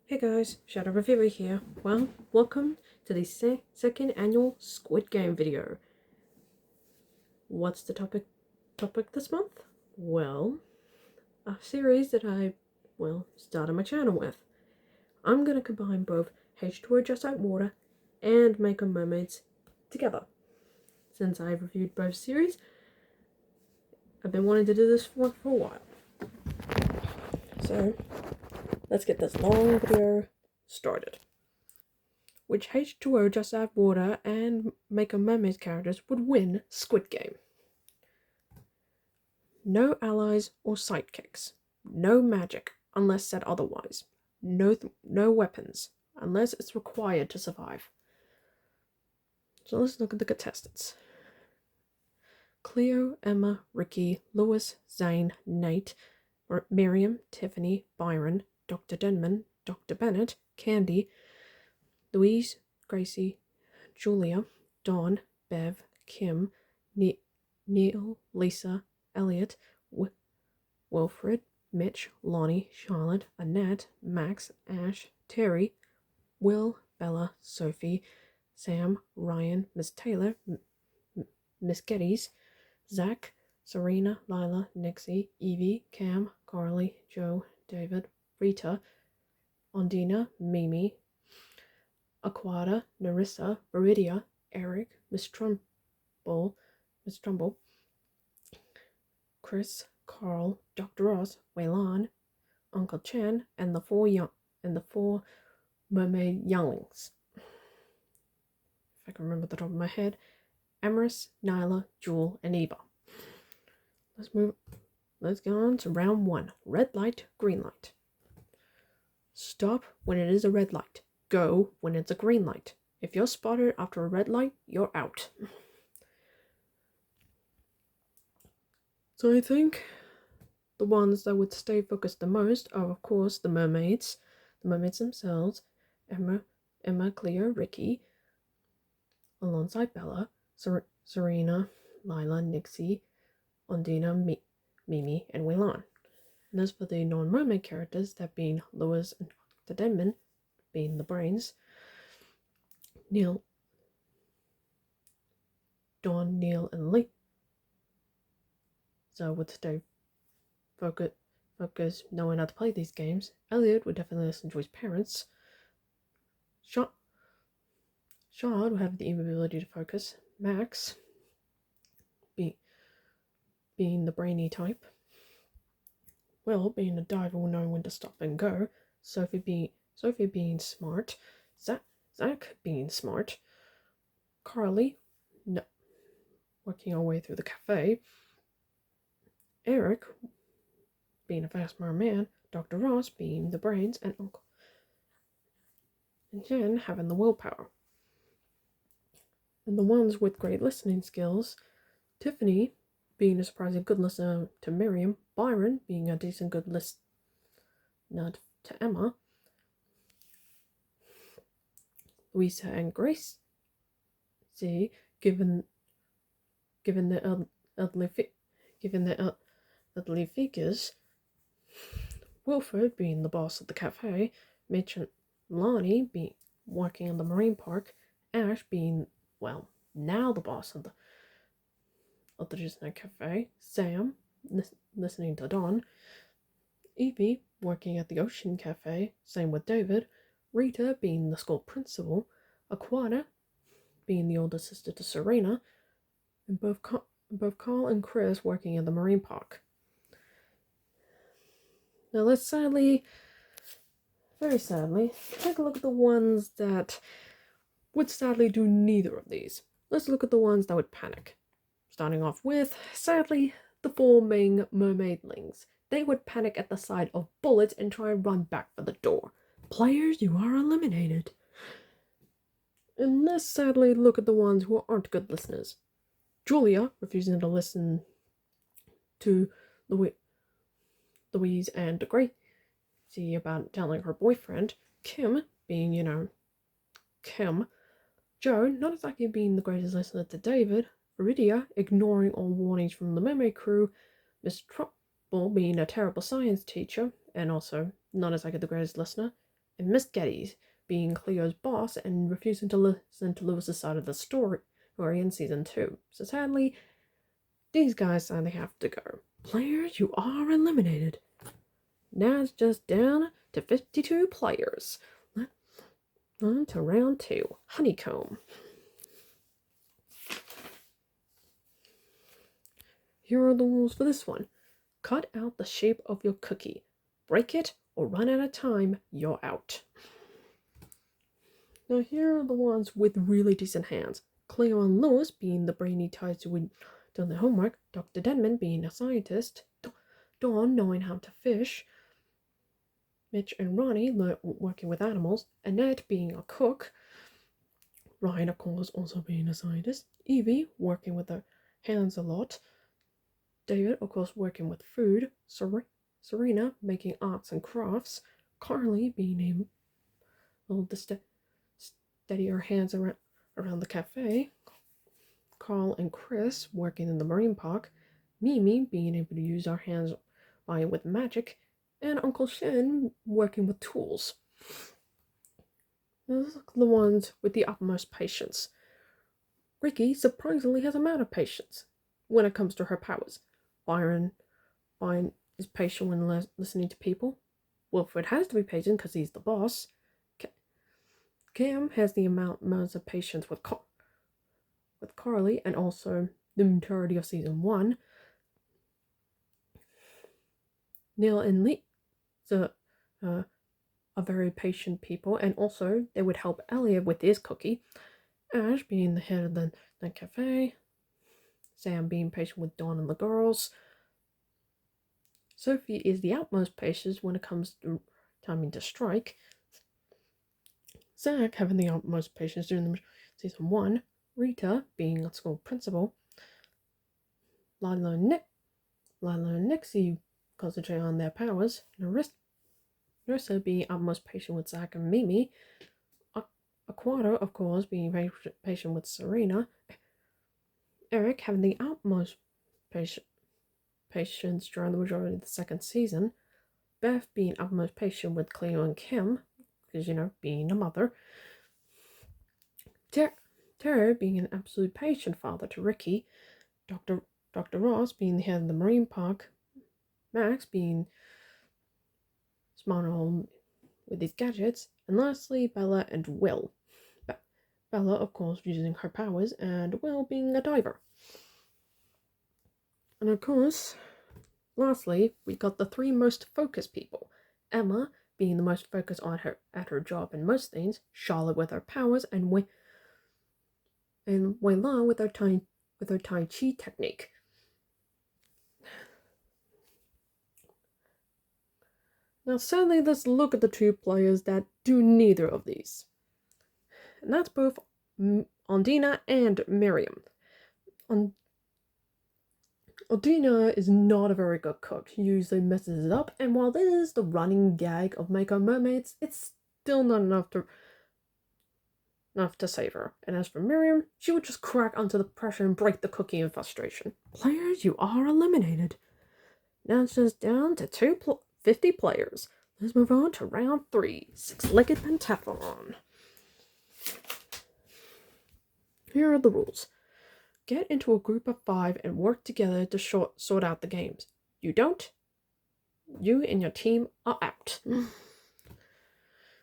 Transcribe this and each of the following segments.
Hey guys, Shadow Reviewer here. Well, welcome to the second annual Squid Game video. What's the topic this month? Well, a series that I started my channel with. I'm gonna combine both H20 Just Like Water and Mako Mermaids together. Since I've reviewed both series, I've been wanting to do this for a while. So, let's get this long video started. Which H2O Just Add Water and Mako Mermaids characters would win Squid Game? No allies or sidekicks. No magic unless said otherwise. No weapons unless it's required to survive. So let's look at the contestants. Cleo, Emma, Ricky, Lewis, Zane, Nate, Miriam, Tiffany, Byron, Dr. Denman, Dr. Bennett, Candy, Louise, Gracie, Julia, Dawn, Bev, Kim, Neil, Lisa, Elliot, Wilfred, Mitch, Lonnie, Charlotte, Annette, Max, Ash, Terry, Will, Bella, Sophie, Sam, Ryan, Miss Taylor, Miss Geddes, Zach, Serena, Lila, Nixie, Evie, Cam, Carly, Joe, David, Rita, Ondina, Mimi, Aquata, Narissa, Viridia, Eric, Miss Trumbull, Chris, Carl, Dr. Ross, Waylan, Uncle Chen, and the four mermaid younglings. If I can remember the top of my head, Amaris, Nyla, Jewel, and Eva. Let's go on to round 1. Red light, green light. Stop when it is a red light. Go when it's a green light. If you're spotted after a red light, you're out. So I think the ones that would stay focused the most are, of course, the mermaids themselves, Emma, Cleo, Ricky, alongside Bella, Serena, Lila, Nixie, Ondina, Mimi, and Waylan. And as for the non-mermaid characters, that being Lewis and Dr. Denman, being the brains, Neil, Dawn, Neil, and Lee. So would stay focus knowing how to play these games. Elliot would definitely listen to his parents. Sean would have the ability to focus. Max, being the brainy type. Will, being a diver, will know when to stop and go. Sophie being smart. Zach being smart. Carly, working our way through the cafe. Eric, being a fast merman. Dr. Ross being the brains, and Uncle. And Jen having the willpower. And the ones with great listening skills, Tiffany being a surprisingly good listener to Miriam, Byron being a decent good listener to Emma, Louisa and Grace, given the elderly figures, Wilfred being the boss of the cafe, Mitch and Lonnie being working in the marine park, Ash being, well, now the boss of the Disney cafe, Sam listening to Dawn, Evie working at the ocean cafe, same with David, Rita being the school principal, Aquata being the older sister to Serena, and both Carl and Chris working in the marine park. Now let's very sadly, take a look at the ones that would sadly do neither of these. Let's look at the ones that would panic. Starting off with, sadly, the 4 main mermaidlings. They would panic at the sight of bullets and try and run back for the door. Players, you are eliminated. And let's sadly look at the ones who aren't good listeners. Julia, refusing to listen to Louise and Gracie about telling her boyfriend. Kim, being, Kim. Joe, not exactly being the greatest listener to David. Viridia, ignoring all warnings from the mermaid crew. Miss Trumbull, being a terrible science teacher, and also not exactly the greatest listener. and Miss Getty being Cleo's boss and refusing to listen to Lewis's side of the story in season 2. So sadly, these guys sadly have to go. Players, you are eliminated. Now it's just down to 52 players. On to round 2. Honeycomb. Here are the rules for this one. Cut out the shape of your cookie. Break it or run out of time, you're out. Now here are the ones with really decent hands. Cleo and Lewis being the brainy types who would done their homework, Dr. Denman being a scientist, Dawn knowing how to fish, Mitch and Ronnie working with animals, Annette being a cook, Ryan of course also being a scientist, Evie working with her hands a lot, David of course working with food, Serena making arts and crafts, Carly being able to steady her hands around the cafe, Carl and Chris working in the marine park, Mimi being able to use our hands with magic, and Uncle Shin working with tools. Those are the ones with the utmost patience. Ricky surprisingly has a amount of patience when it comes to her powers. Byron is patient when listening to people. Wilfred has to be patient because he's the boss. Cam has the amounts of patience with Carly and also the majority of season 1. Neil and Lee are very patient people, and also they would help Elliot with his cookie. Ash being the head of the cafe. Sam being patient with Dawn and the girls. Sophie is the utmost patient when it comes to timing to strike. Zach having the utmost patience during the season 1. Rita being a school principal. Lila and Nixie concentrate on their powers. Narissa being utmost patient with Zach and Mimi. Aquato, of course, being very patient with Serena. Eric having the utmost patience during the majority of the second season. Beth being utmost patient with Cleo and Kim, because, being a mother. Tara being an absolute patient father to Ricky. Dr. Ross being the head of the marine park. Max being smart on with his gadgets. And lastly, Bella and Will. Bella, of course, using her powers, and Will being a diver. And of course, lastly, we got the 3 most focused people. Emma being the most focused at her job and most things. Charlotte with her powers, and Wei Lan with her Tai Chi technique. Now, sadly, let's look at the 2 players that do neither of these. And that's both Ondina and Miriam. Ondina is not a very good cook. She usually messes it up, and while this is the running gag of Mako Mermaids, it's still not enough to save her. And as for Miriam, she would just crack under the pressure and break the cookie in frustration. Players, you are eliminated. Now it's just down to 50 players. Let's move on to round 3, 6-legged pentathlon. Here are the rules. Get into a group of 5 and work together to sort out the games. You don't, you and your team are out.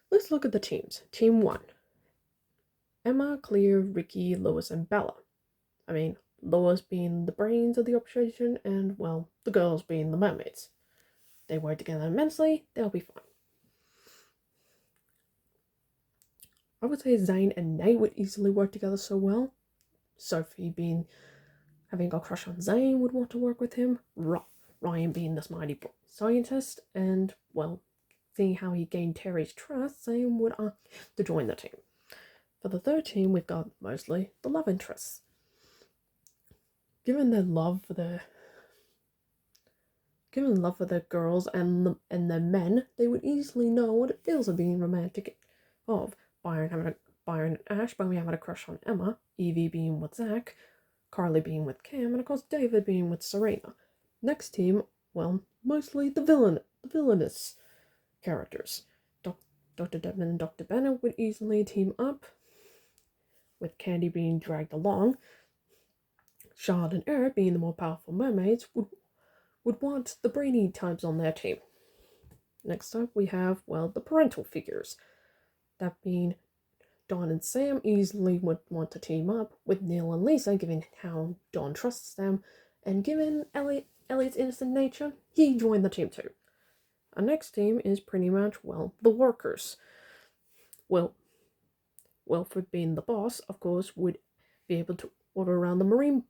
Let's look at the teams. Team 1. Emma, Cleo, Ricky, Lois, and Bella. Lois being the brains of the operation, and, well, the girls being the mermaids. They work together immensely, they'll be fine. I would say Zane and Nate would easily work together so well. Sophie having a crush on Zane would want to work with him. Ryan being the smarty scientist, and, well, seeing how he gained Terry's trust, Zane would to join the team. For the 3rd team, we've got mostly the love interests. Given their love for the girls and their men, they would easily know what it feels of being romantic of. Byron and Ash being having a crush on Emma, Evie being with Zach, Carly being with Cam, and of course David being with Serena. Next team, well, mostly the villainous characters. Dr. Devon and Dr. Bennett would easily team up, with Candy being dragged along. Charlotte and Eric, being the more powerful mermaids, would want the brainy types on their team. Next up, we have, well, the parental figures. That being Dawn and Sam easily would want to team up, with Neil and Lisa, given how Dawn trusts them, and given Elliot's innocent nature, he joined the team too. Our next team is pretty much, well, the workers. Well, Wilfred, being the boss, of course, would be able to order around the marine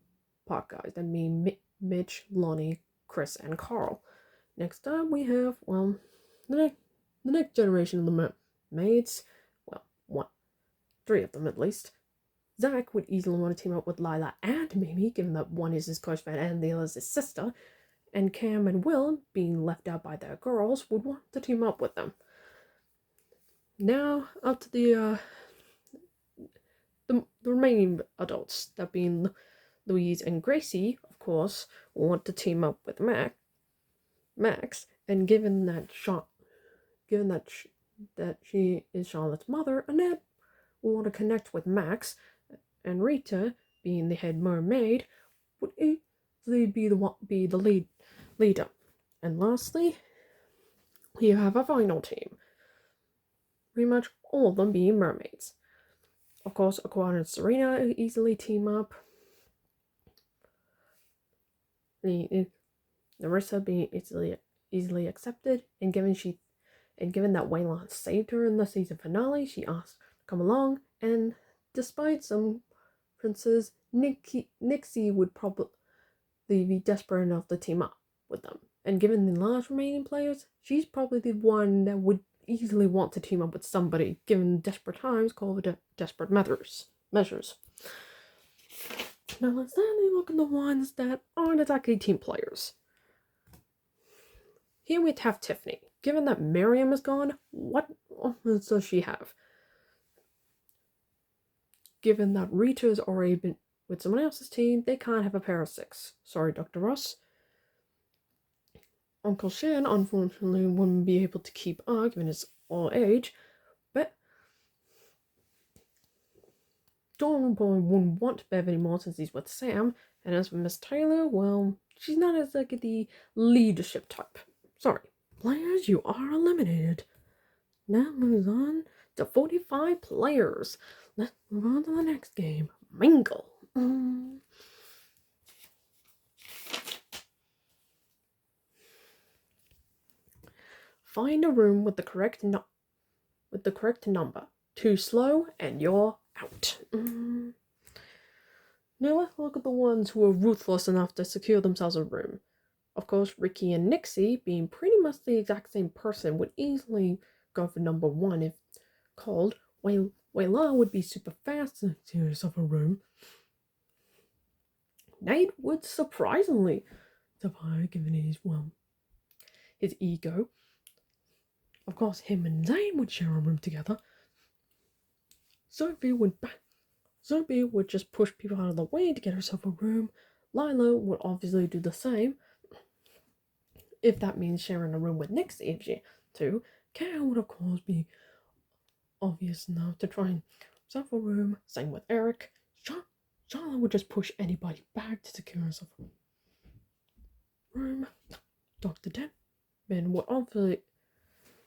park guys. That mean Mitch, Lonnie, Chris, and Carl. Next up, we have, well, the next generation of the mermaids. Well, 3 of them at least. Zach would easily want to team up with Lila and Mimi, given that one is his close friend and the other is his sister. And Cam and Will, being left out by their girls, would want to team up with them. Now, up to the remaining adults, that being Louise and Gracie, of course, want to team up with Max, and given that she is Charlotte's mother, Annette will want to connect with Max, and Rita, being the head mermaid, would easily be the leader. And lastly, we have a final team. Pretty much all of them being mermaids. Of course, Aqua and Serena easily team up. Narissa being easily accepted, and given that Waylon saved her in the season finale, she asked to come along. And despite some differences, Nixie would probably be desperate enough to team up with them. And given the last remaining players, she's probably the one that would easily want to team up with somebody, given desperate times call for desperate measures. Now let's then look at the ones that aren't exactly team players. Here we have Tiffany. Given that Miriam is gone, what options does she have? Given that Rita's already been with someone else's team, they can't have a pair of 6. Sorry, Dr. Ross. Uncle Shan, unfortunately, wouldn't be able to keep up, given his old age, but Dawn probably wouldn't want Bev anymore since he's with Sam. And as for Miss Taylor, well, she's not as like the leadership type. Sorry. Players, you are eliminated. Now moves on to 45 players. Let's move on to the next game. Mingle. Find a room with the correct number. Too slow, and you're out. Now let's look at the ones who are ruthless enough to secure themselves a room. Of course, Ricky and Nixie, being pretty much the exact same person, would easily go for number 1 if called. Wayla would be super fast to secure herself a room. Nate would surprisingly survive, given his ego. Of course, him and Zane would share a room together. Sophie would just push people out of the way to get herself a room. Lila would obviously do the same, if that means sharing a room with Nixie if she too. Kara would of course be obvious enough to try and herself a room. Same with Eric. Charlotte would just push anybody back to secure herself a room. Dr. Devon would obviously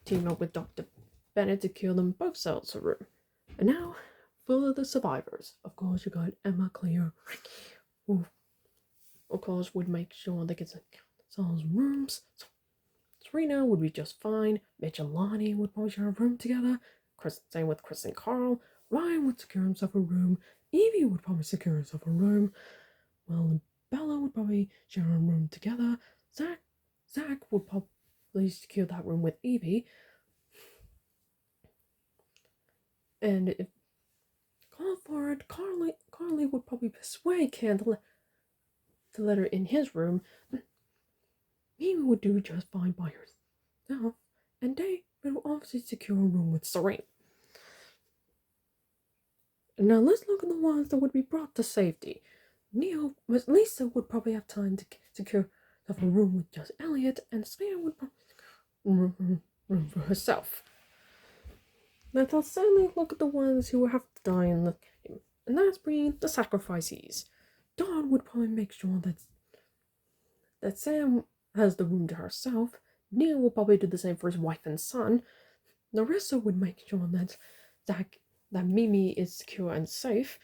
team up with Dr. Bennett to kill them both selves a room. And now for the survivors. Of course, you got Emma, Cleo, who of course would make sure they get themselves rooms. Serena would be just fine. Mitch and Lonnie would probably share a room together. Same with Chris and Carl. Ryan would secure himself a room. Evie would probably secure herself a room. Well, and Bella would probably share a room together. Zach would probably secure that room with Evie. And if called for it, Carly would probably persuade Ken to let her in his room. Mimi would do just fine by herself, and Dave would obviously secure a room with Serena. And now let's look at the ones that would be brought to safety. Lisa would probably have time to secure a room with just Elliot, and Sam would probably secure a room for herself. Let us sadly look at the ones who have to die in the game, and that's being the sacrifices. Dawn would probably make sure that Sam has the room to herself. Neil will probably do the same for his wife and son. Narissa would make sure that Mimi is secure and safe.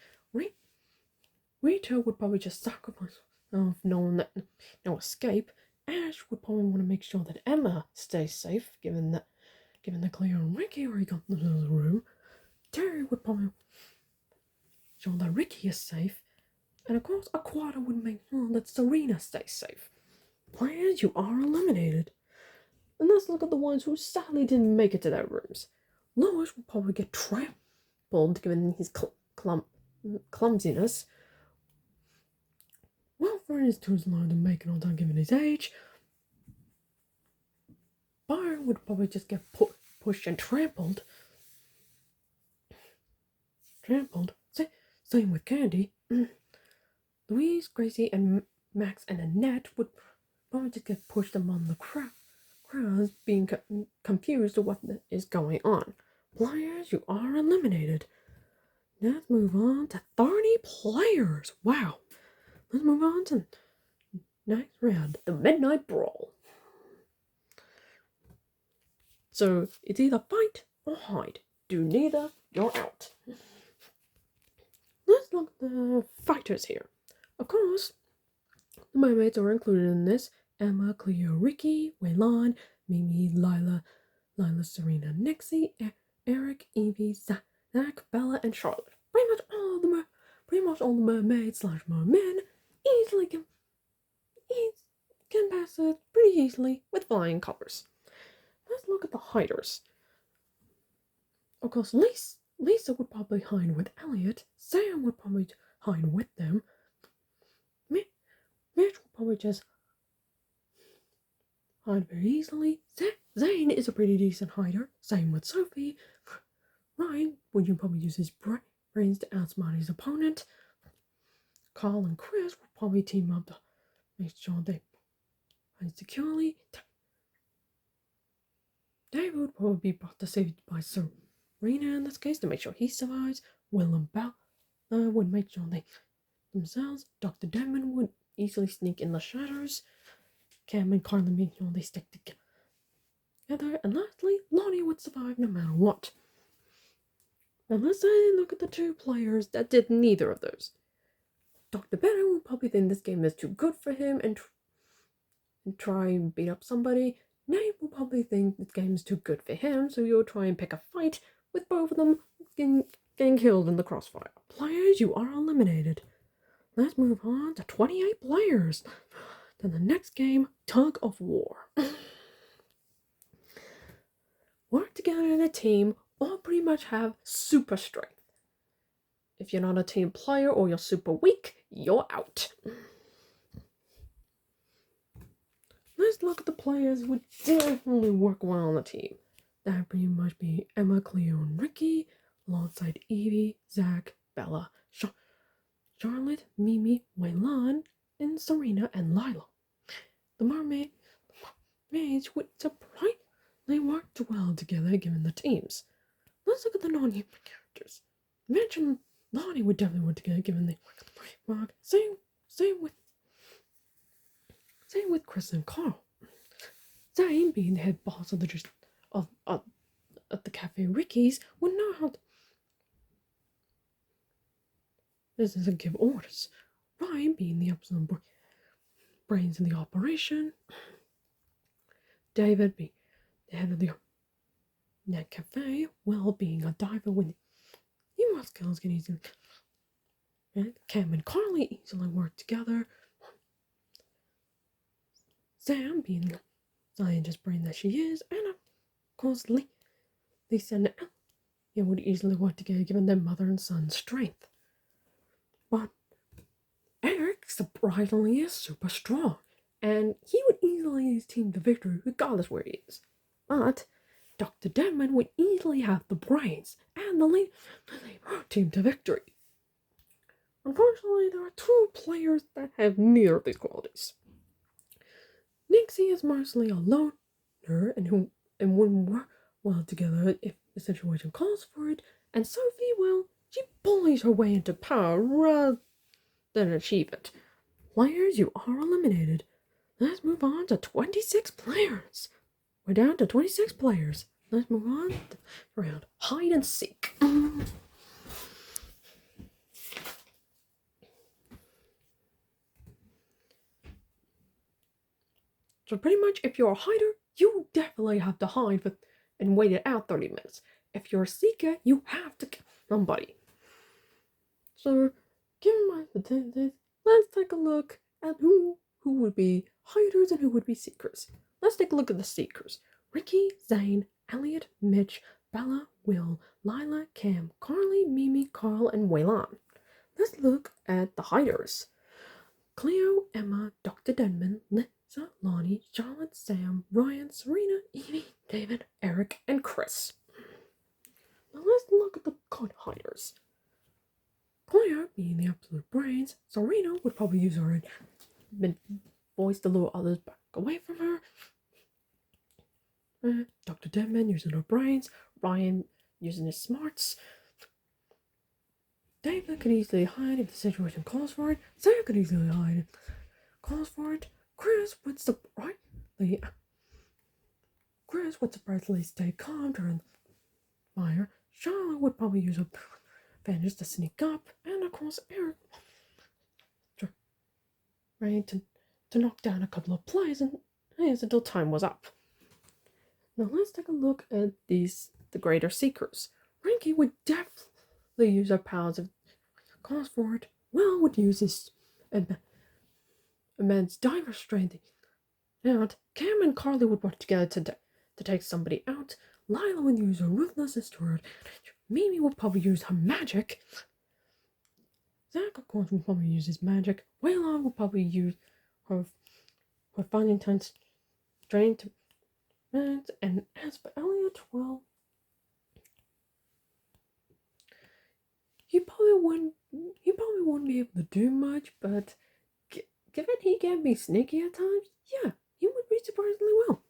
Rita would probably just sacrifice herself, knowing that no escape. Ash would probably want to make sure that Emma stays safe, given that Cleo and Ricky already got into the room. Terry would probably show that Ricky is safe, and of course, Aquata would make sure that Serena stays safe. Players, you are eliminated. And let's look at the ones who sadly didn't make it to their rooms. Lois will probably get trampled given his clumsiness. Wilfred is too slow to make it on time given his age. Byron would probably just get pushed and trampled. Same with Candy. Louise, Gracie, and Max and Annette would probably just get pushed among the crowds, being confused of what is going on. Players, you are eliminated. Let's move on to 30 players. Wow. Let's move on to next round, the Midnight Brawl. So it's either fight or hide. Do neither, you're out. Let's look at the fighters here. Of course, the Mermaids are included in this. Emma, Cleo, Ricky, Waylon, Mimi, Lila, Serena, Nixie, Eric, Evie, Zach, Bella, and Charlotte. Pretty much all the mermaids / mermen easily can pass it pretty easily with flying colors. Let's look at the hiders. Of course, Lisa would probably hide with Elliot. Sam would probably hide with them. Mitch would probably just hide very easily. Zane is a pretty decent hider. Same with Sophie. Ryan would probably use his brains to outsmart his opponent. Carl and Chris would probably team up to make sure they hide securely. David would probably be brought to safety by Serena in this case to make sure he survives. Will and Bella would make sure they themselves. Dr. Denman would easily sneak in the shadows. Cam and Carla make sure they stick together. And lastly, Lonnie would survive no matter what. Now let's look at the two players that did neither of those. Dr. Bennett will probably think this game is too good for him and try and beat up somebody. Nate will probably think this game is too good for him, so you'll try and pick a fight with both of them getting killed in the crossfire. Players, you are eliminated. Let's move on to 28 players. Then the next game, Tug of War. Work together in a team, all pretty much have super strength. If you're not a team player or you're super weak, you're out. Let's look at the players who would definitely work well on the team. That would pretty much be Emma, Cleo, and Ricky, alongside Evie, Zach, Bella, Charlotte, Mimi, Waylon, and Serena and Lila. The mermaids would surprisingly work well together given the teams. Let's look at the non-human characters. Mention Lonnie would definitely work together given the mark. Same with Chris and Carl. Zane, being the head boss of the cafe Ricky's, would know how to give orders. Ryan, being the absolute brains in the operation. David, being the head of the net cafe, being a diver with humor skills can easily. And Cam and Carly easily work together. Sam, being the scientist brain that she is, and of course Lisa and Elliot would easily work together given their mother and son strength. But Eric surprisingly is super strong, and he would easily lead his team to victory regardless where he is. But Dr. Denman would easily have the brains and the lead team to victory. Unfortunately, there are two players that have neither of these qualities. Nixie is mostly a loner and wouldn't well together if the situation calls for it, and Sophie, well, she bullies her way into power rather than achieve it. Players, you are eliminated. Let's move on to 26 players. We're down to 26 players. Let's move on to round hide and seek. So pretty much if you're a hider, you definitely have to hide and wait it out 30 minutes. If you're a seeker, you have to kill somebody. So given my statistics, let's take a look at who would be hiders and who would be seekers. Let's take a look at the seekers. Ricky, Zane, Elliot, Mitch, Bella, Will, Lila, Cam, Carly, Mimi, Carl, and Waylon. Let's look at the hiders. Cleo, Emma, Dr. Denman, Lisa, Lonnie, Charlotte, Sam, Ryan, Serena, Evie, David, Eric, and Chris. Now let's look at the good hiders. Cleo being the absolute brains, Serena would probably use her voice to lure others back away from her. Dr. Denman using her brains, Ryan using his smarts. David could easily hide if the situation calls for it. Sarah could easily hide if calls for it. Chris would surprisingly stay calm during the fire. Charlotte would probably use her advantage to sneak up, and of course Eric trying to knock down a couple of plays until time was up. Now let's take a look at the greater seekers. Ranky would definitely use her powers if calls for it. Will would use his immense diver strength out. Cam and Carly would work together to take somebody out. Lila would use her ruthlessness to her advantage. Mimi would probably use her magic. Zach, of course, would probably use his magic. Waylon would probably use her finding time strength to. And as for Elliot, well, he probably wouldn't be able to do much, but given he can be sneaky at times, yeah, he would be surprisingly well.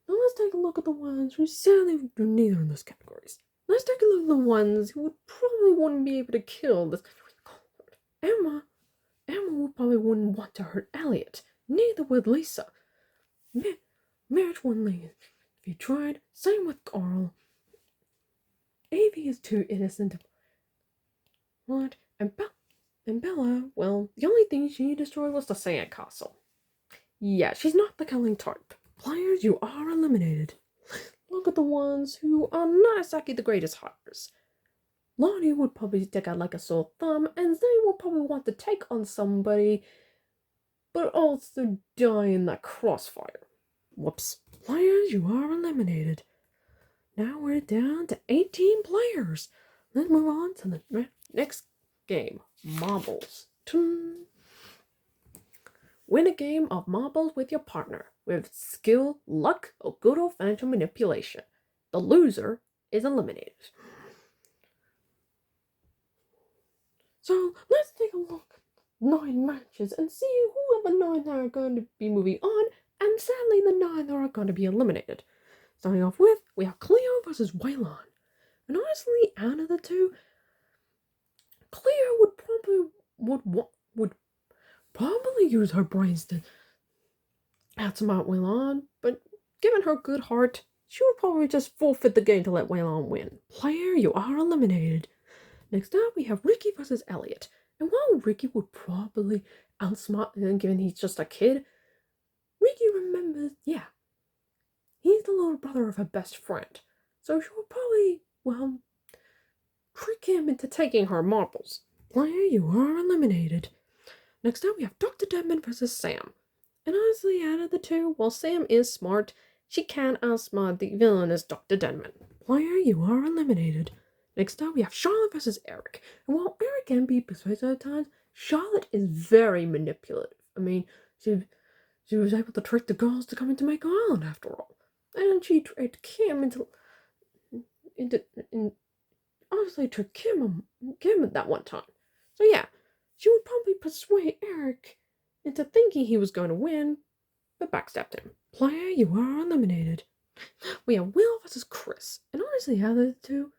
Now let's take a look at the ones who sadly do neither in those categories. Let's take a look at the ones who wouldn't be able to kill this. Emma would probably wouldn't want to hurt Elliot. Neither would Lisa. Mitch wouldn't leave if he tried. Same with Carl. Evie is too innocent. What? And Bella, well, the only thing she destroyed was the sand castle. Yeah, she's not the killing type. Players, you are eliminated. Look at the ones who are not exactly the greatest hiders. Lonnie would probably stick out like a sore thumb, and Zane would probably want to take on somebody, but also die in that crossfire. Whoops. Players, you are eliminated. Now we're down to 18 players. Let's move on to the next game, Marbles. Win a game of marbles with your partner with skill, luck, or good old-fashioned manipulation. The loser is eliminated. So let's take a look at 9 matches and see who of the 9 that are going to be moving on, and sadly the 9 that are going to be eliminated. Starting off with, we have Cleo versus Waylon. And honestly, out of the two, Cleo would probably use her brains to outsmart Waylon, but given her good heart, she would probably just forfeit the game to let Waylon win. Player, you are eliminated. Next up, we have Ricky versus Elliot. And while Ricky would probably outsmart him, given he's just a kid, Ricky remembers, yeah, he's the little brother of her best friend. So she would probably, well, trick him into taking her marbles. Player, you are eliminated. Next up, we have Dr. Denman versus Sam. And honestly, out of the two, while Sam is smart, she can outsmart the villainous Dr. Denman. Player, you are eliminated. Next up, we have Charlotte versus Eric. And while Eric can be persuasive at times, Charlotte is very manipulative. I mean, she was able to trick the girls to come into Mako Island after all. And she tricked Kim obviously tricked Kim at that one time. So yeah, she would probably persuade Eric into thinking he was going to win, but backstabbed him. Player, you are eliminated. We have Will versus Chris. And honestly, out of the two,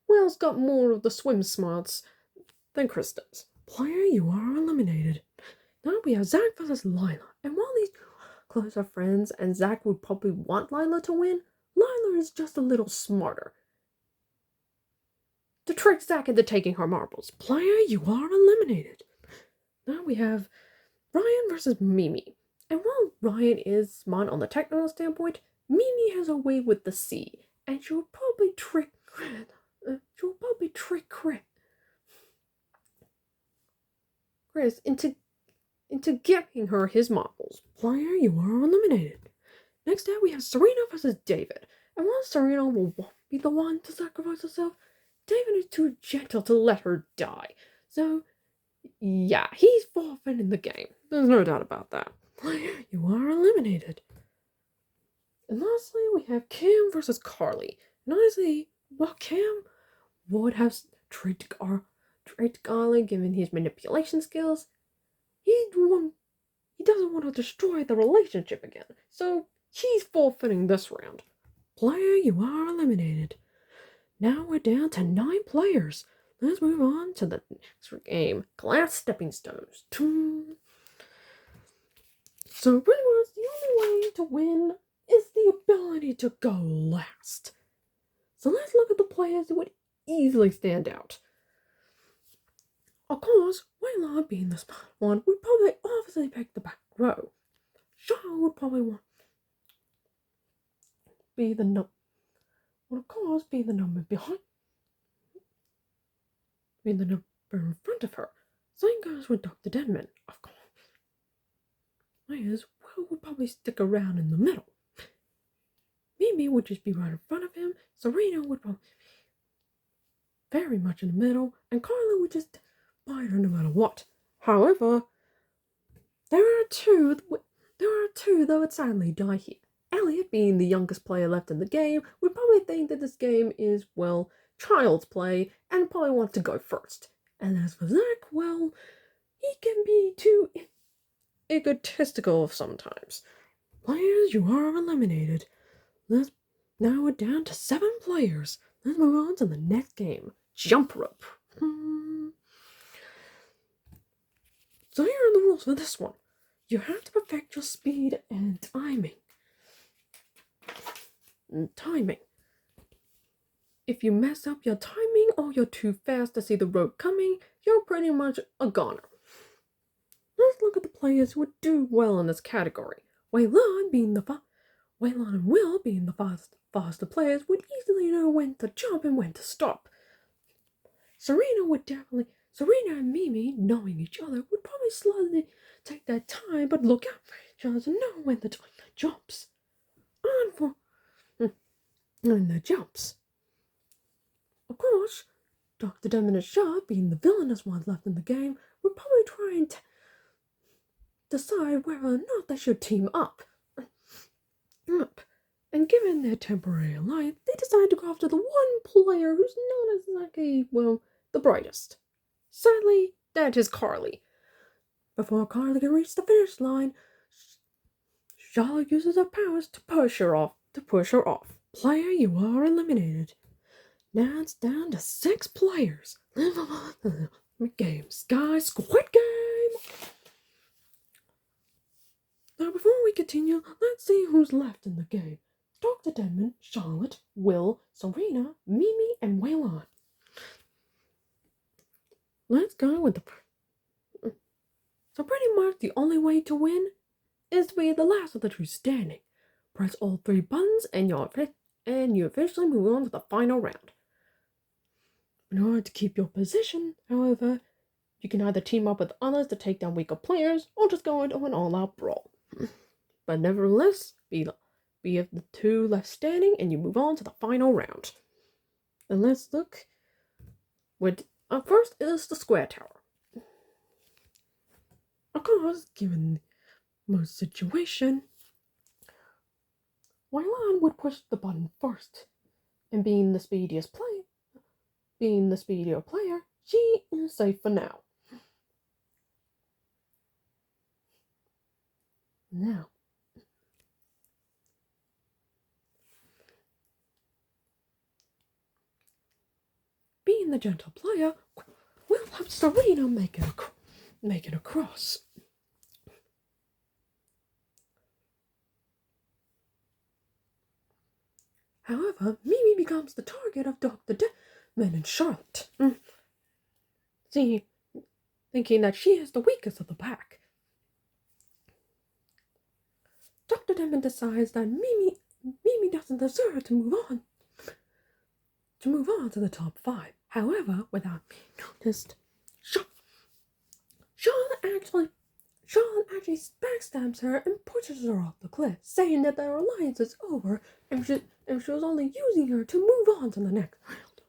Will's got more of the swim smarts than Chris does. Player, you are eliminated. Now we have Zach versus Lila. And while these close are friends and Zach would probably want Lila to win, Lila is just a little smarter to trick Zach into taking her marbles. Player, you are eliminated. Now we have Ryan versus Mimi. And while Ryan is smart on the technical standpoint, Mimi has a way with the sea, and she'll probably trick Chris into giving her his marbles. Player, you are eliminated. Next up, we have Serena versus David. And while Serena will be the one to sacrifice herself, David is too gentle to let her die. So, yeah, he's forfeiting the game. There's no doubt about that. Player, you are eliminated. And lastly, we have Cam versus Carly. And honestly, while Cam would have tricked Carly given his manipulation skills, he doesn't want to destroy the relationship again. So he's forfeiting this round. Player, you are eliminated. Now we're down to 9 players. Let's move on to the next game. Glass Stepping Stones. So pretty much the only way to win is the ability to go last. So let's look at the players who would easily stand out. Of course, Waylon being the smart one would probably obviously pick the back row. Shaw would probably want be the number behind, be the number in front of her. Same goes with Dr. Denman, of course. Players would probably stick around in the middle. Mimi would just be right in front of him. Serena would probably be very much in the middle, and Carla would just bite her no matter what. However, there are two that would sadly die here. Elliot, being the youngest player left in the game, would probably think that this game is, well, child's play, and probably wants to go first. And as for Zach, well, he can be too egotistical sometimes. Players, you are eliminated. Now we're down to 7 players. Let's move on to the next game. Jump rope. So here are the rules for this one. You have to perfect your speed and timing. If you mess up your timing or you're too fast to see the rope coming, you're pretty much a goner. Let's look at the players who would do well in this category. Waylon and Will being the faster players would easily know when to jump and when to stop. Serena and Mimi, knowing each other, would probably slowly take their time, but look out for each other to know when the jumps. Of course, Dr. Demon and Shaw, being the villainous ones left in the game, would probably try and decide whether or not they should team up. And given their temporary alliance, they decide to go after the one player who's not exactly, well, the brightest. Sadly, that is Carly. Before Carly can reach the finish line, Charlotte uses her powers to push her off. Player, you are eliminated. Now it's down to 6 players. Game Squid Game. Now before we continue, let's see who's left in the game. Dr. Denman, Charlotte, Will, Serena, Mimi, and Waylon. Let's go with So pretty much the only way to win is to be the last of the 2 standing. Press all 3 buttons and you officially move on to the final round. In order to keep your position, however, you can either team up with others to take down weaker players or just go into an all-out brawl. But nevertheless, be of the 2 left standing and you move on to the final round. And let's look. First is the square tower. Of course, given most situation, Waylon would push the button first, and being the speedier player, she is safe for now. Now, the gentle player will have Serena make it across. However, Mimi becomes the target of Dr. Demon and Charlotte. Thinking that she is the weakest of the pack. Dr. Demon decides that Mimi doesn't deserve to move on to the top 5. However, without being noticed, Charlotte actually backstabs her and pushes her off the cliff, saying that their alliance is over and she was only using her to move on to the next round.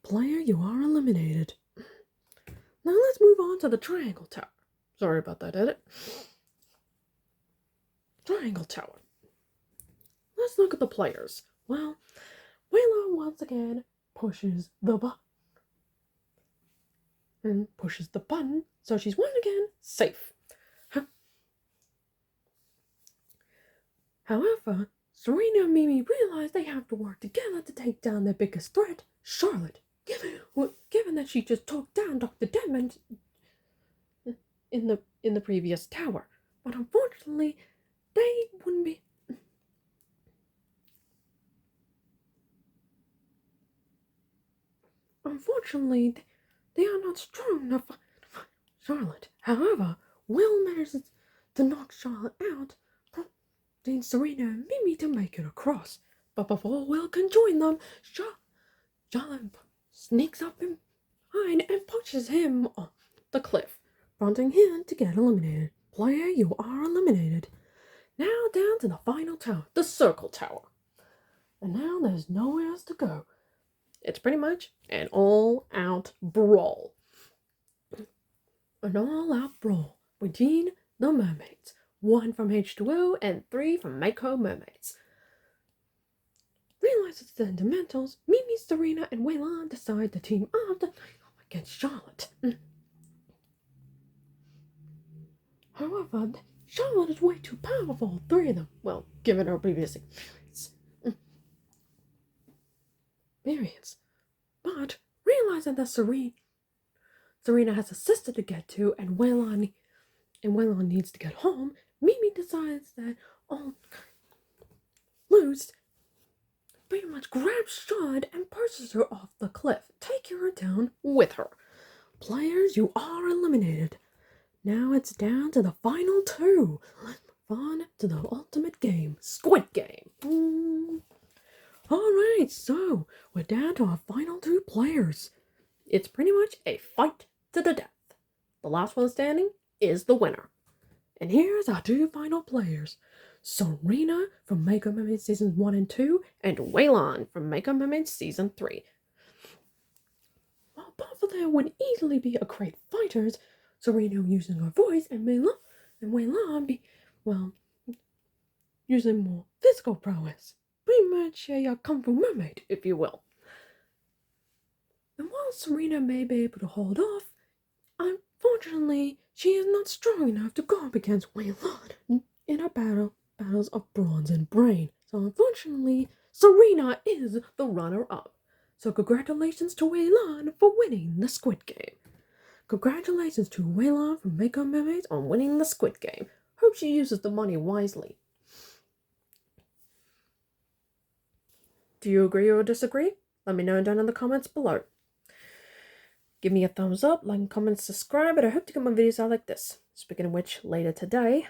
Player, you are eliminated. Now let's move on to the Triangle Tower. Sorry about that edit. Triangle Tower. Let's look at the players. Well, Waylon once again pushes the button, so she's once again safe. However, Serena and Mimi realize they have to work together to take down their biggest threat, Charlotte. Given that she just took down Dr. Demon in the previous tower, but unfortunately, they wouldn't be. Unfortunately, they are not strong enough to fight Charlotte. However, Will manages to knock Charlotte out, prompting Serena and Mimi to make it across. But before Will can join them, Charlotte sneaks up behind and pushes him off the cliff, prompting him to get eliminated. Player, you are eliminated. Now down to the final tower, the Circle Tower. And now there's nowhere else to go. It's pretty much an all-out brawl. An all-out brawl between the mermaids. 1 from H20 and 3 from Mako Mermaids. Realize it's the Sentimentals, Mimi, Serena, and Waylon decide to team up against Charlotte. However, Charlotte is way too powerful, 3 of them. Well, given her previous experience. But realizing that Serena has a sister to get to, and Waylon needs to get home, Mimi decides that all loose pretty much grabs Charlotte and pushes her off the cliff, taking her down with her. Players, you are eliminated. Now it's down to the final 2. Let's move on to the ultimate game, Squid Game. Alright, so we're down to our final 2 players. It's pretty much a fight to the death. The last one standing is the winner. And here's our 2 final players. Serena from Mako Mermaids Seasons 1 and 2, and Waylon from Mako Mermaids Season 3. While both of them would easily be great fighters, Serena using her voice and Waylon be, well, using more physical prowess. Pretty much a Kung Fu mermaid, if you will. And while Serena may be able to hold off, unfortunately, she is not strong enough to go up against Waylon in her battles of bronze and brain. So unfortunately, Serena is the runner-up. So congratulations to Waylon for winning the Squid Game. Congratulations to Waylon from Mako Mermaids on winning the Squid Game. Hope she uses the money wisely. Do you agree or disagree? Let me know down in the comments below. Give me a thumbs up, like, comment, subscribe, and I hope to get more videos out like this. Speaking of which, later today,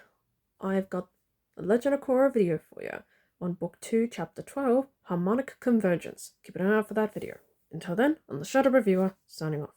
I've got a Legend of Korra video for you on Book 2, Chapter 12, Harmonic Convergence. Keep an eye out for that video. Until then, I'm the Shadow Reviewer, signing off.